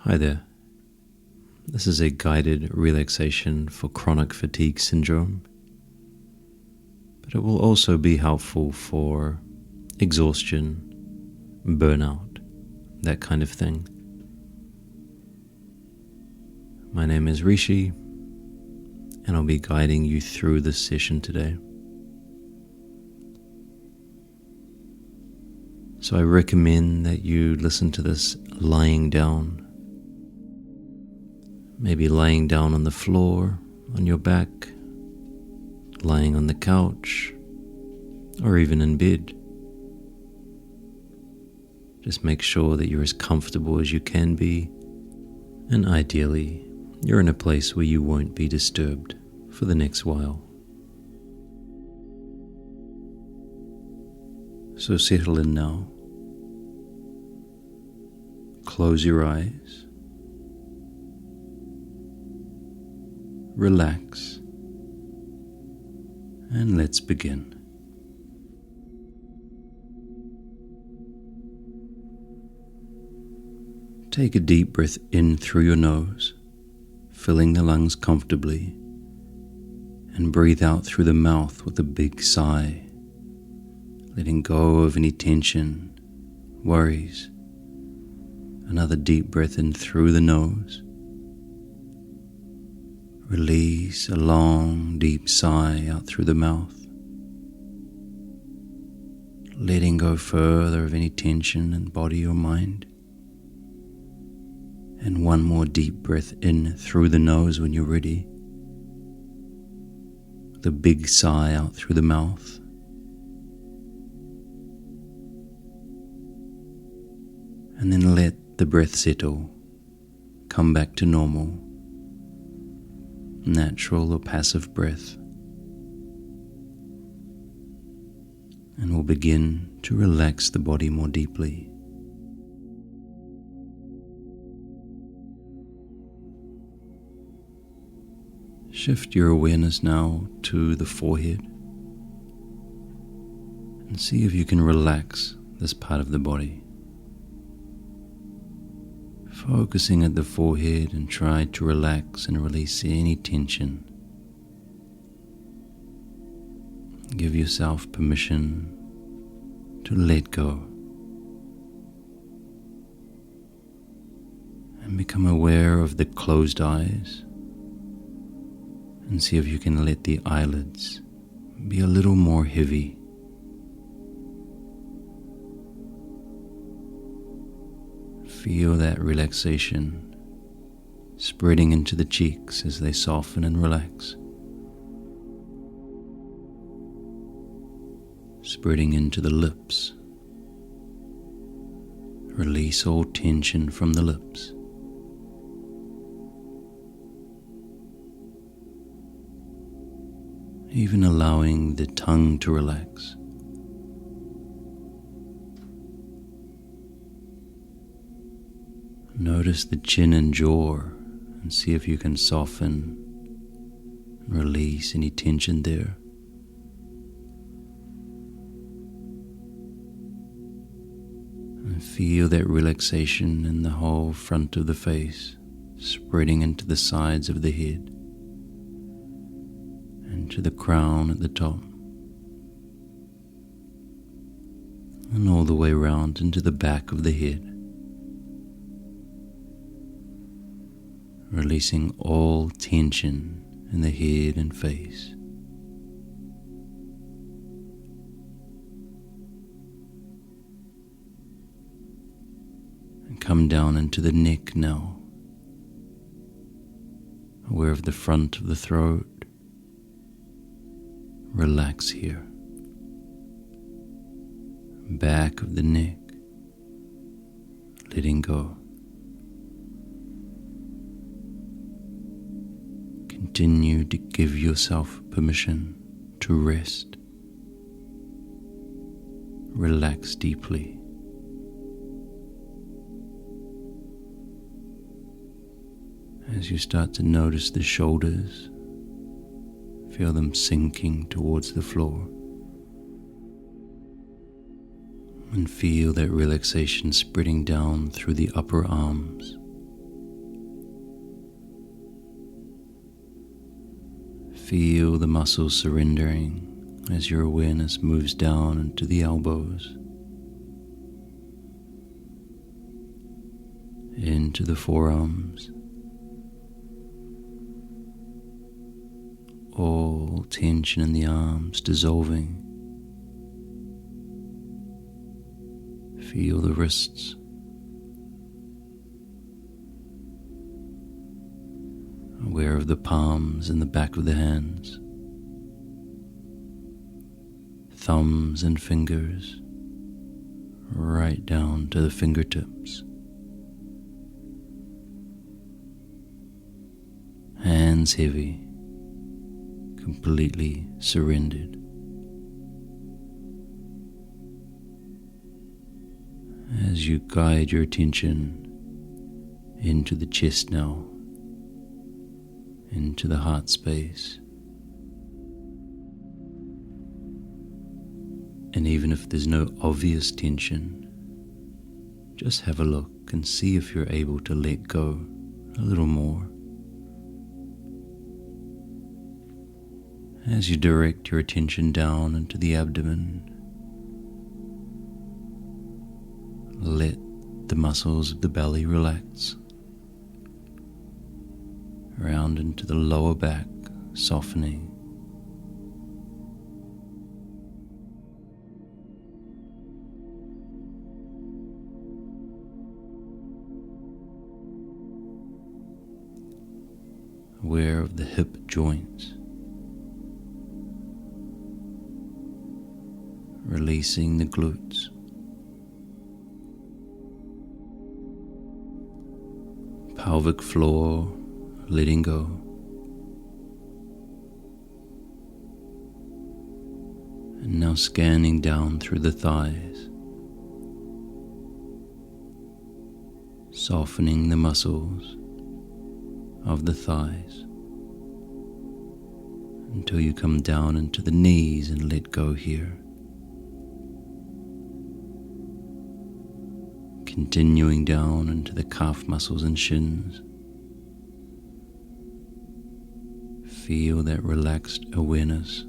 Hi there. This is a guided relaxation for chronic fatigue syndrome, but it will also be helpful for exhaustion, burnout, that kind of thing. My name is Rishi, and I'll be guiding you through this session today. So I recommend that you listen to this lying down. Maybe lying down on the floor, on your back, lying on the couch, or even in bed. Just make sure that you're as comfortable as you can be, and ideally, you're in a place where you won't be disturbed for the next while. So settle in now. Close your eyes. Relax, and let's begin. Take a deep breath in through your nose, filling the lungs comfortably, and breathe out through the mouth with a big sigh, letting go of any tension, worries. Another deep breath in through the nose. Release a long, deep sigh out through the mouth, letting go further of any tension in body or mind. And one more deep breath in through the nose when you're ready. The big sigh out through the mouth. And then let the breath settle, come back to normal. Natural or passive breath, and we'll begin to relax the body more deeply. Shift your awareness now to the forehead and see if you can relax this part of the body. Focusing at the forehead and try to relax and release any tension. Give yourself permission to let go and become aware of the closed eyes and see if you can let the eyelids be a little more heavy. Feel that relaxation spreading into the cheeks as they soften and relax. Spreading into the lips. Release all tension from the lips. Even allowing the tongue to relax. Notice the chin and jaw and see if you can soften and release any tension there. And feel that relaxation in the whole front of the face, spreading into the sides of the head and to the crown at the top, and all the way around into the back of the head. Releasing all tension in the head and face. And come down into the neck now, aware of the front of the throat. Relax here. Back of the neck, letting go. Continue to give yourself permission to rest. Relax deeply. As you start to notice the shoulders, feel them sinking towards the floor. and feel that relaxation spreading down through the upper arms, Feel the muscles surrendering as your awareness moves down into the elbows, into the forearms, all tension in the arms dissolving. Feel the wrists, aware of the palms and the back of the hands, thumbs and fingers, right down to the fingertips. Hands heavy, completely surrendered. As you guide your attention into the chest now, into the heart space. And even if there's no obvious tension, just have a look and see if you're able to let go a little more. As you direct your attention down into the abdomen, let the muscles of the belly relax, round into the lower back, softening. Aware of the hip joints, releasing the glutes. Pelvic floor, letting go. And now scanning down through the thighs, softening the muscles of the thighs until you come down into the knees and let go here. Continuing down into the calf muscles and shins. Feel that relaxed awareness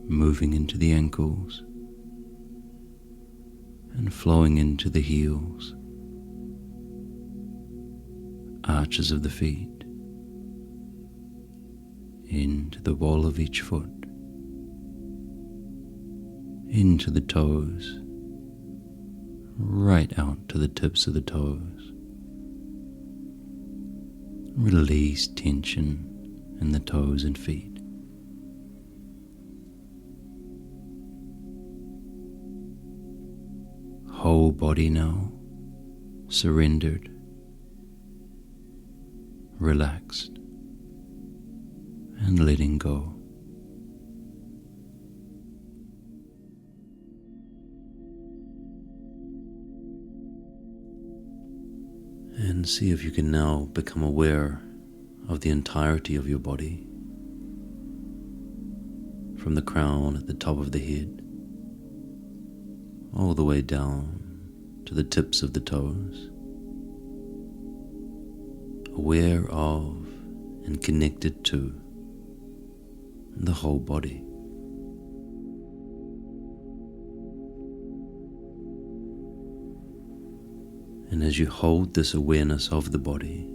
moving into the ankles and flowing into the heels, arches of the feet, into the ball of each foot, into the toes, right out to the tips of the toes. Release tension in the toes and feet. Whole body now surrendered, relaxed, and letting go. And see if you can now become aware of the entirety of your body, from the crown at the top of the head, all the way down to the tips of the toes, aware of and connected to the whole body. And as you hold this awareness of the body,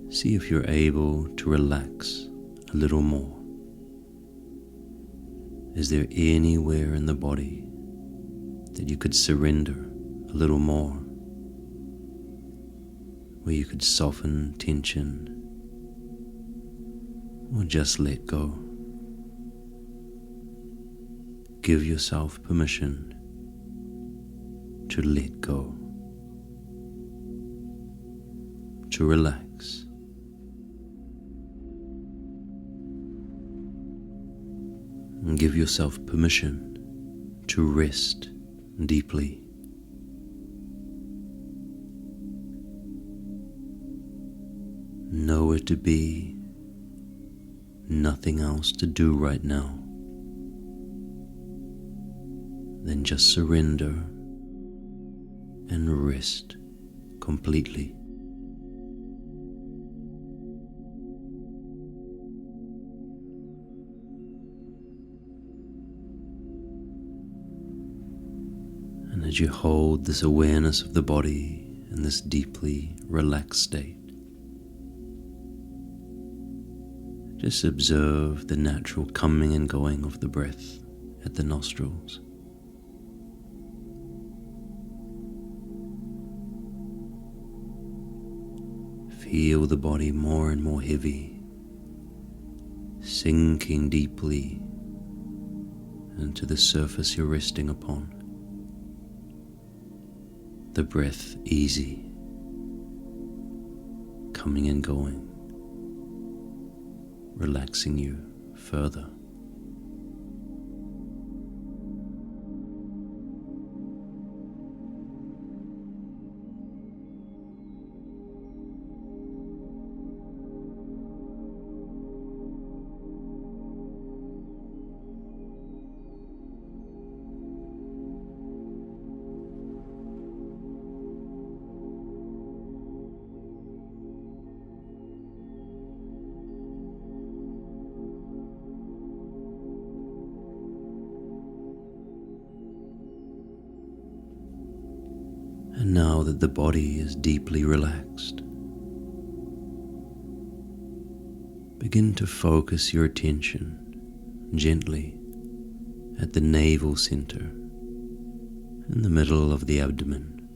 see if you're able to relax a little more. Is there anywhere in the body that you could surrender a little more, where you could soften tension or just let go? Give yourself permission to let go, to relax. And give yourself permission to rest deeply. Nowhere to be, nothing else to do right now. Then just surrender and rest completely. And as you hold this awareness of the body in this deeply relaxed state, just observe the natural coming and going of the breath at the nostrils. Feel the body more and more heavy, sinking deeply into the surface you're resting upon. The breath easy, coming and going, relaxing you further. And now that the body is deeply relaxed, begin to focus your attention gently at the navel center in the middle of the abdomen.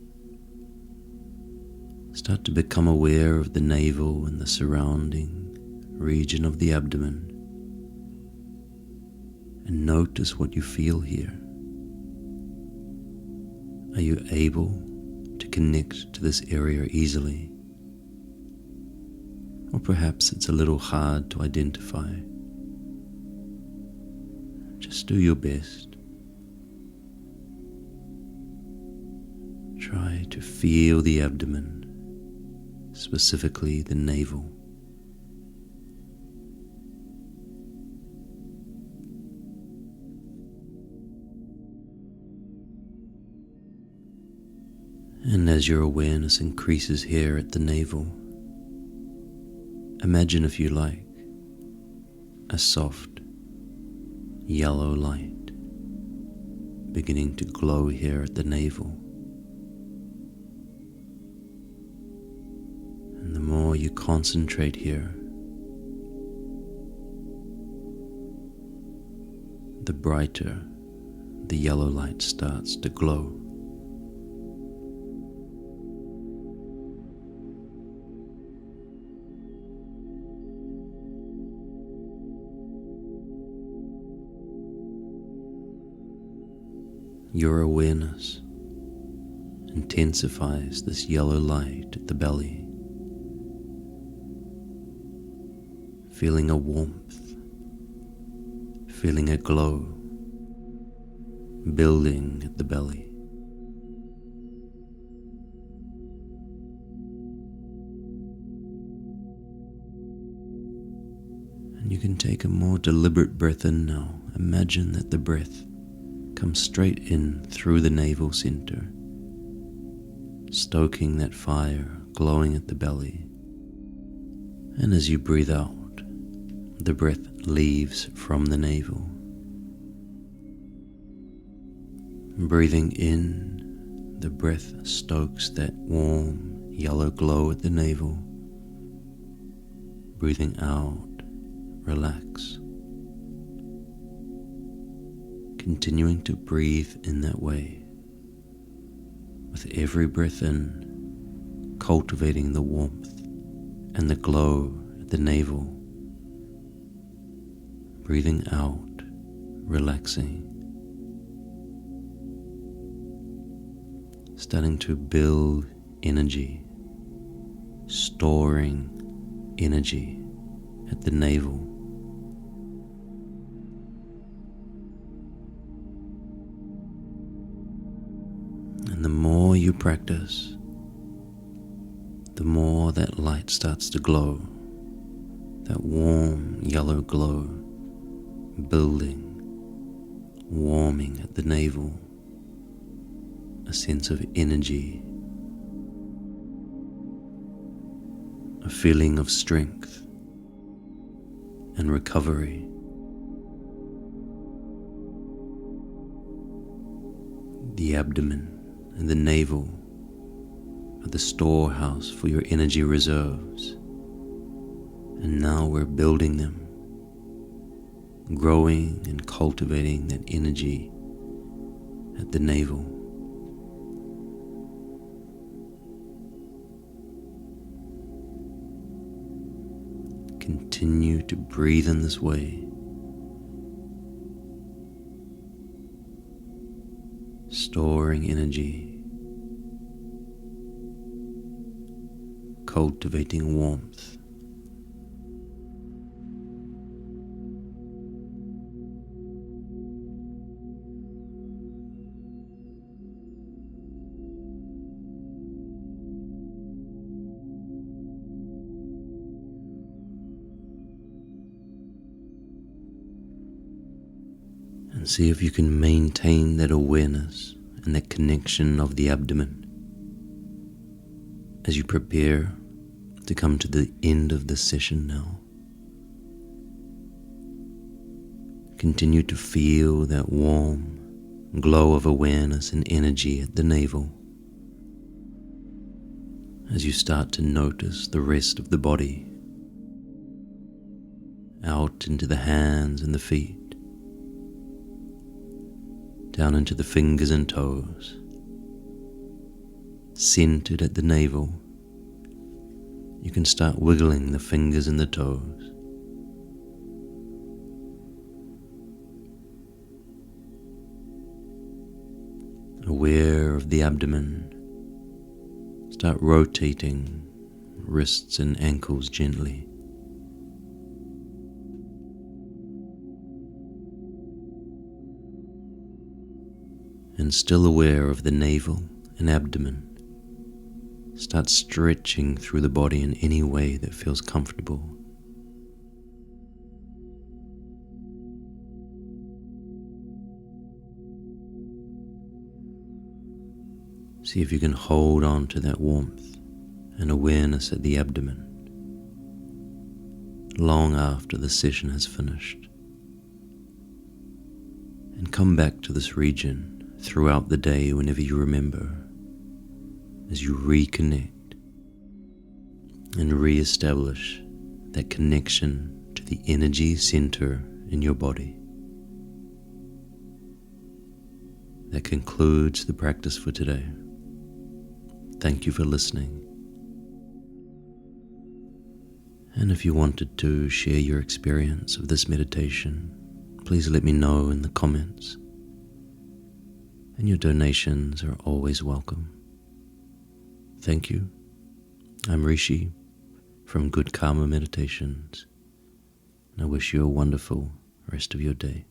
Start to become aware of the navel and the surrounding region of the abdomen, and notice what you feel here. Are you able to connect to this area easily? Or perhaps it's a little hard to identify. Just do your best. Try to feel the abdomen, specifically the navel. And as your awareness increases here at the navel, imagine, if you like, a soft yellow light beginning to glow here at the navel. And the more you concentrate here, the brighter the yellow light starts to glow. Your awareness intensifies this yellow light at the belly, feeling a warmth, feeling a glow building at the belly. And you can take a more deliberate breath in now. Imagine that the breath comes straight in through the navel center, stoking that fire glowing at the belly. And as you breathe out, the breath leaves from the navel. Breathing in, the breath stokes that warm yellow glow at the navel. Breathing out, relax. Continuing to breathe in that way, with every breath in, cultivating the warmth and the glow at the navel. Breathing out, relaxing. Starting to build energy, storing energy at the navel. And the more you practice, the more that light starts to glow, that warm yellow glow, building, warming at the navel, a sense of energy, a feeling of strength and recovery. The abdomen and the navel are the storehouse for your energy reserves. And now we're building them, growing and cultivating that energy at the navel. Continue to breathe in this way, storing energy, cultivating warmth. And see if you can maintain that awareness and that connection of the abdomen as you prepare to come to the end of the session now. Continue to feel that warm glow of awareness and energy at the navel as you start to notice the rest of the body, out into the hands and the feet, down into the fingers and toes. Centered at the navel, you can start wiggling the fingers and the toes. Aware of the abdomen, start rotating wrists and ankles gently. And still aware of the navel and abdomen, start stretching through the body in any way that feels comfortable. See if you can hold on to that warmth and awareness at the abdomen long after the session has finished. And come back to this region throughout the day whenever you remember, as you reconnect and re-establish that connection to the energy center in your body. That concludes the practice for today. Thank you for listening. And if you wanted to share your experience of this meditation, please let me know in the comments. And your donations are always welcome. Thank you. I'm Rishi from Good Karma Meditations, and I wish you a wonderful rest of your day.